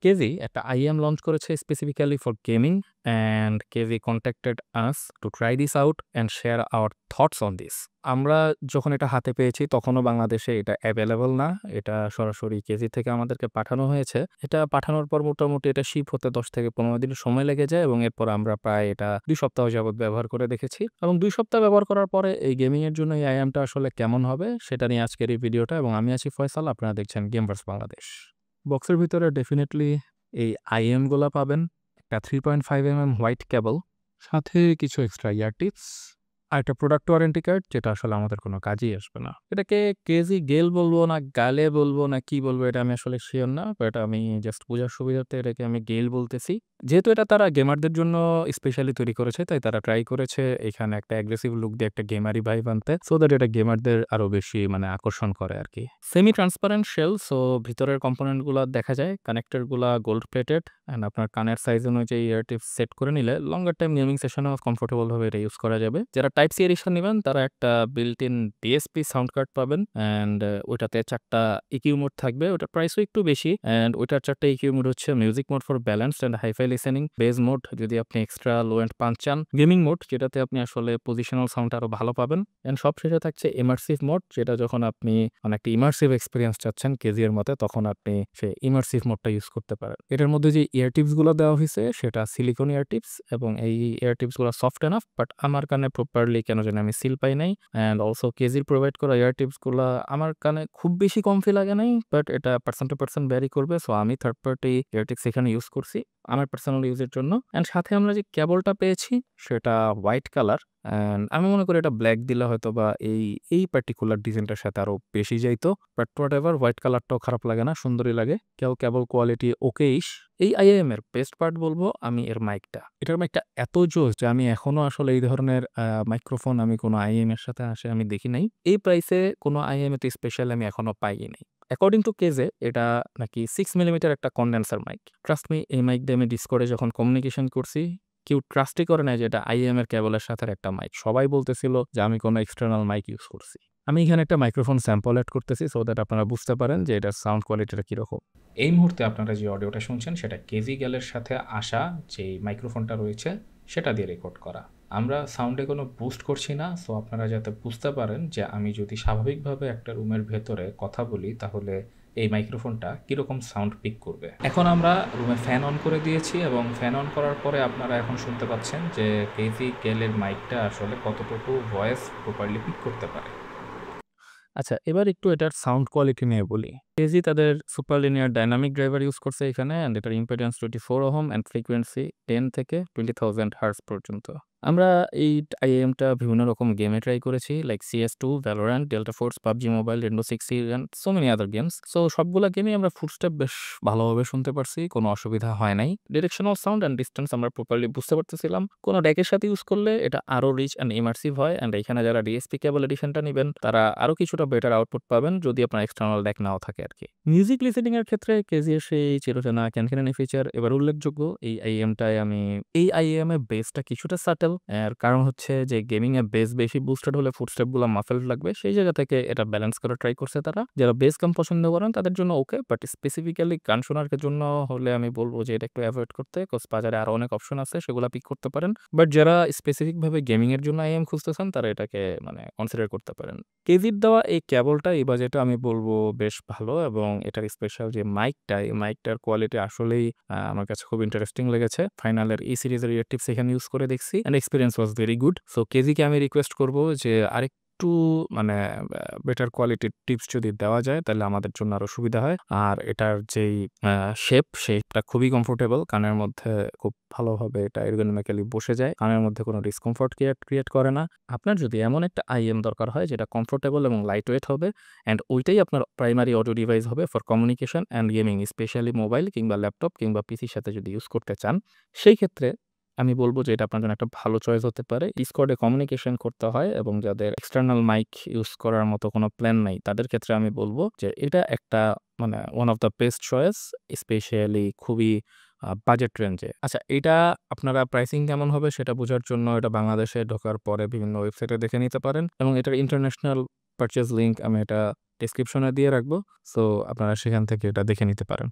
KG একটা IEM launch করেছে specifically for gaming and KZ contacted us to try this out and share our thoughts on this. আমরা যখন এটা হাতে পেয়েছি তখনও বাংলাদেশে এটা অ্যাভেলেবল না। এটা সরাসরি কেজি থেকে আমাদেরকে পাঠানো হয়েছে। এটা পাঠানোর পর মোটামুটি এটা শিপ হতে ১০ থেকে ১৫ দিন সময় লেগে যায় এবং এরপর আমরা প্রায় এটা ২ সপ্তাহ যাবৎ ব্যবহার করে দেখেছি এবং ২ সপ্তাহ ব্যবহার করার পরে এই গেমিং এর জন্য এই IEM টা আসলে কেমন হবে সেটা নিয়ে আজকের এই ভিডিওটা এবং আমি আছি ফয়সাল, আপনারা দেখছেন গেমভার্স বাংলাদেশ। বক্সের ভিতরে ডেফিনিটলি এই IEM গুলা পাবেন, একটা 3.5 হোয়াইট কেবল, সাথে কিছু এক্সট্রা ইয়ার টিপস আর একটা প্রোডাক্ট ওয়ারেন্টি কার্ড যেটা আসলে আমাদের কোনো কাজেই আসবে না। এটাকে কেজি গেল বলবো না গালে বলবো না কি বলবো এটা আমি আসলে শিওর না, বাট আমি জাস্ট বোঝার সুবিধার্থে এটাকে আমি গেল বলতেছি। যেহেতু এটা তারা গেমারদের জন্য স্পেশালি তৈরি করেছে তাই তারা ট্রাই করেছে এখানে একটা অ্যাগ্রেসিভ লুক দিয়ে একটা গেমারি ভাইব আনতে, সো দ্যাট এটা গেমারদের আরো বেশি আকর্ষণ করে আর কি। সেমি ট্রান্সপারেন্ট শেল, সো ভিতরের কম্পোনেন্ট গুলা দেখা যায়, কানেক্টর গুলা গোল্ড প্লেটেড অ্যান্ড আপনার কানের সাইজ অনুযায়ী ইয়ার টিপস সেট করে নিলে লঙ্গার টাইম গেমিং সেশনেও কমফোর্টেবল ভাবে এটা ইউজ করা যাবে। যারা টাইপ সি এডিশন নেবেন তারা একটা built in DSP sound card পাবেন অ্যান্ড ওইটাতে 4টা ইকিউ মোড থাকবে। ওটার প্রাইসও একটু বেশি অ্যান্ড ওইটার 4টা ইকিউ মোড হচ্ছে music mode for balance and hifi listening, bass mode যদি আপনি এক্সট্রা লো অ্যান্ড পাঞ্চ চান, গেমিং মোড যেটাতে আপনি আসলে পজিশনাল সাউন্ড আরো ভালো পাবেন, অ্যান্ড সবশেষে থাকছে ইমার্সিভ মোড যেটা যখন আপনি অনেকটা ইমার্সিভ এক্সপিরিয়েন্স চাচ্ছেন কেজি এর মতে তখন আপনি সেই ইমার্সিভ মোডটা ইউজ করতে পারেন। এটার মধ্যে যে ইয়ার টিপস গুলো দেওয়া হয়েছে সেটা সিলিকন ইয়ার টিপস এবং এই ইয়ার টিপস গুলো সফট এনাফ, বাট আমার কানে প্রপারলি কেন জানি আমি সিল পাই নাই। অ্যান্ড অলসো কেজির প্রোভাইড করা ইয়ার টিপস গুলো আমার কানে খুব বেশি কমফি লাগে নাই, বাট এটা পার্সন টু পার্সন ভ্যারি করবে, সো আমি থার্ড পার্টি ইয়ার টিপস এখানে ইউজ করছি আমার পার্সোনাল ইউজের জন্য। অ্যান্ড সাথে আমরা যে কেবলটা পেয়েছি সেটা হোয়াইট কালার অ্যান্ড আমি মনে করি এটা ব্ল্যাক দিলে হয়তো বা এই পার্টিকুলার ডিজাইনটার সাথে আরো বেশি যাইতো, বাট হোয়াট এভার, হোয়াইট কালারটাও খারাপ লাগে না, সুন্দরই লাগে। কেবল কোয়ালিটি ওকেইশ। এই IIM এর বেস্ট পার্ট বলবো আমি এর মাইকটা। এটার মাইকটা এত জোস যে আমি এখনো আসলে এই ধরনের মাইক্রোফোন আমি কোনো IIM এর সাথে আসে আমি দেখি নাই। এই প্রাইসে কোনো IIM এত স্পেশাল আমি এখনো পাই নাই। অ্যাকর্ডিং টু কেজে এটা নাকি 6 মিলিমিটার একটা কনডেন্সার মাইক। ট্রাস্ট মি, এই মাইক দিয়ে আমি ডিসকর্ডে যখন কমিউনিকেশন করছি কেউ ট্রাস্টই করে নাই যে এটা IIM এর কেবলের সাথে একটা মাইক। সবাই বলতেছিল যে আমি কোনো এক্সটার্নাল মাইক ইউজ করছি। আমি এখানে একটা মাইক্রোফোন স্যাম্পল এড করতেছি সো দ্যাট আপনারা বুঝতে পারেন যে এটার সাউন্ড কোয়ালিটিটা কিরকম। এই মুহূর্তে আপনারা যে অডিওটা শুনছেন সেটা কেজি গ্যালের সাথে আসা যেই মাইক্রোফোনটা রয়েছে সেটা দিয়ে রেকর্ড করা। আমরা সাউন্ডে কোনো বুস্ট করছি না, সো আপনারা যাতে বুঝতে পারেন যে আমি যদি স্বাভাবিকভাবে একটা রুমের ভেতরে কথা বলি তাহলে এই মাইক্রোফোনটা কীরকম সাউন্ড পিক করবে। এখন আমরা রুমে ফ্যান অন করে দিয়েছি এবং ফ্যান অন করার পরে আপনারা এখন শুনতে পাচ্ছেন যে কেজি গ্যালের মাইকটা আসলে কতটুকু ভয়েস প্রপারলি পিক করতে পারে। আচ্ছা, এবার একটু এটার সাউন্ড কোয়ালিটি নিয়ে বলি। কেজি তাদের super linear dynamic driver use করছে এখানে অ্যান্ড এটার ইম্পিডেন্স 24 ওহম অ্যান্ড ফ্রিকোয়েন্সি 10 থেকে 20,000 হার্টজ পর্যন্ত। আমরা এই IIM-টা বিভিন্ন রকম গেমে ট্রাই করেছি like CS2, Valorant, Delta Force, PUBG mobile, Rainbow Six Siege and so many other games. So সবগুলা গেমে আমরা ফুটস্টেপ বেশ ভালোভাবে শুনতে পারছি, কোনো অসুবিধা হয় নাই। ডিরেকশনাল সাউন্ড অ্যান্ড ডিসট্যান্স আমরা প্রপারলি বুঝতে পারতেছিলাম। কোনো ডেকের সাথে ইউজ করলে এটা আরো রিচ অ্যান্ড ইমার্সিভ হয় অ্যান্ড এখানে যারা ডিএসপি কেবল এডিশনটা নিবেন তারা আরো কিছুটা বেটার আউটপুট পাবেন যদি আপনার এক্সটার্নাল ডেক নাও থাকে আর কি। মিউজিক লিসেনিং এর ক্ষেত্রে কেজি এর সেই চিরচেনা ক্যানক্যানানি ফিচার এবার উল্লেখযোগ্য। এই IIM এর বেসটা কিছুটা সাটেল, এর কারণ হচ্ছে যে গেমিং এ বেস বেশি বুস্টেড হলে ফুটস্টেপ গুলো মাফেলড লাগবে, সেই জায়গা থেকে এটা ব্যালেন্স করা ট্রাই করছে তারা। যারা বেস গান পছন্দ করেন তাদের জন্য ওকে, বাট স্পেসিফিক্যালি গান শোনার জন্য হলে আমি বলবো যে এটা একটু অ্যাভয়েড করতে, কজ বাজারে আরো অনেক অপশন আছে সেগুলো পিক করতে পারেন। বাট যারা স্পেসিফিক ভাবে গেমিং এর জন্য IIM খুঁজতেছেন তারা এটাকে কনসিডার করতে পারেন। কেজির দেওয়া এই কেবলটা এই বাজেটে আমি বলবো বেশ ভালো এবং এটার স্পেশাল যে মাইকটা, এই মাইকটার কোয়ালিটি আসলেই আমার কাছে খুব ইন্টারেস্টিং লেগেছে। ফাইনালের এই সিরিজের ইয়ার টিপস এখানে ইউজ করে দেখছি and experience was very good. So কেজিকে আমি রিকোয়েস্ট করব যে আরেকটু মানে বেটার কোয়ালিটির টিপস যদি দেওয়া যায় তাহলে আমাদের জন্য আরো সুবিধা হয়। আর এটার যেই শেপটা খুবই কমফোর্টেবল, কানের মধ্যে খুব ভালোভাবে এটা এরগোনমিক্যালি বসে যায়, কানের মধ্যে কোনো ডিসকমফোর্ট ক্রিয়েট করে না। আপনার যদি এমন একটা IIM দরকার হয় যেটা কমফোর্টেবল এবং লাইট ওয়েট হবে অ্যান্ড ওইটাই আপনার প্রাইমারি অডিও ডিভাইস হবে for communication and gaming, specially mobile কিংবা ল্যাপটপ কিংবা পিসির সাথে যদি ইউজ করতে চান, সেই ক্ষেত্রে আমি বলব যে এটা আপনার জন্য একটা ভালো চয়েস হতে পারে। ডিসকর্ডে কমিউনিকেশন করতে হয় এবং যাদের এক্সটার্নাল মাইক ইউজ করার মতো কোনো প্ল্যান নাই তাদের ক্ষেত্রে আমি বলব যে এটা একটা one of the best choice, specially খুবই বাজেট রেঞ্জে। আচ্ছা, এটা আপনারা প্রাইসিং কেমন হবে সেটা বোঝার জন্য এটা বাংলাদেশে ঢোকার পরে বিভিন্ন ওয়েবসাইটে দেখে নিতে পারেন এবং এটার ইন্টারন্যাশনাল পারচেজ লিঙ্ক আমি এটা ডেসক্রিপশনে দিয়ে রাখবো। সো আপনারা সেখান থেকে এটা দেখে নিতে পারেন।